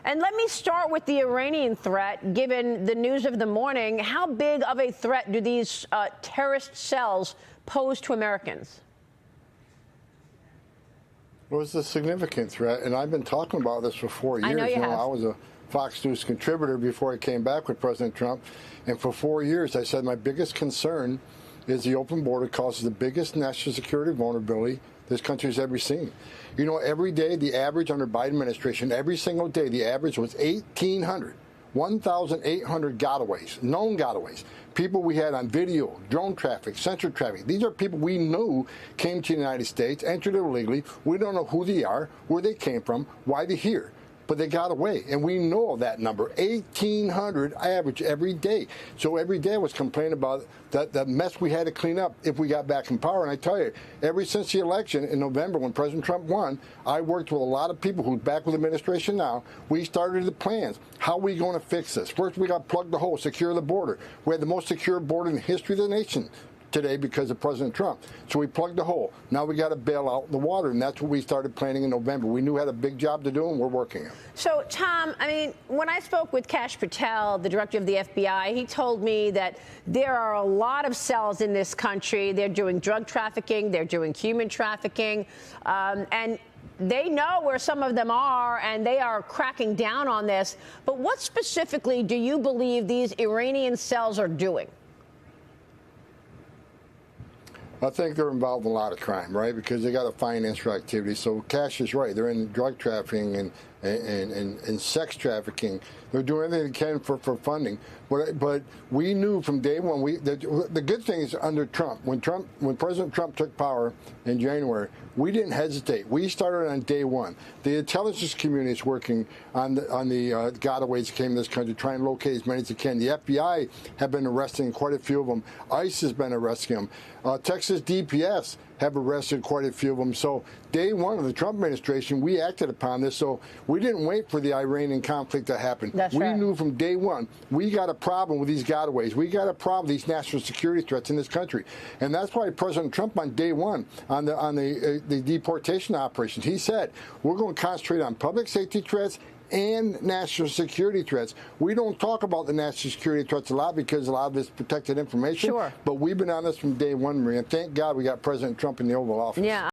And let me start with the Iranian threat, given the news of the morning. How big of a threat do these terrorist cells pose to Americans? Well, it's a significant threat, and I've been talking about this for 4 years. I know you have. I was a Fox News contributor before I came back with President Trump, and for 4 years I said my biggest concern is the open border causes the biggest national security vulnerability this country's ever seen. You know, every day, the average under Biden administration, every single day, the average was 1,800 gotaways, known gotaways. People we had on video, drone traffic, sensor traffic. These are people we knew came to the United States, entered illegally. We don't know who they are, where they came from, why they're here. But they got away, and we know that number, 1,800 average every day. So every day I was complaining about that mess we had to clean up if we got back in power. And I tell you, ever since the election in November when President Trump won, I worked with a lot of people who's back with the administration now. We started the plans. How are we going to fix this? First, we got to plug the hole, secure the border. We had the most secure border in the history of the nation today because of President Trump. So we plugged the hole. Now we got to bail out the water, and that's what we started planning in November. We knew we had a big job to do, and we're working it. So, Tom, I mean, when I spoke with Kash Patel, the director of the FBI, he told me that there are a lot of cells in this country. They're doing drug trafficking. They're doing human trafficking. And they know where some of them are, and they are cracking down on this. But what specifically do you believe these Iranian cells are doing? I think they're involved in a lot of crime, right? Because they got to finance their activity. So Cash is right. They're in drug trafficking and sex trafficking. They're doing everything they can for funding. But we knew from day one. The good thing is under Trump, when President Trump took power in January, we didn't hesitate. We started on day one. The intelligence community is working on the gotaways that came to this country, trying to locate as many as they can. The FBI have been arresting quite a few of them. ICE has been arresting them. Texas DPS have arrested quite a few of them. So day one of the Trump administration, we acted upon this. So we didn't wait for the Iranian conflict to happen. We knew from day one, we got a problem with these gotaways. We got a problem with these national security threats in this country. And that's why President Trump on day one, on the deportation operations, he said, we're going to concentrate on public safety threats and national security threats. We don't talk about the national security threats a lot because a lot of it's protected information. Sure. But we've been on this from day one, Maria. And thank God we got President Trump in the Oval Office. Yeah.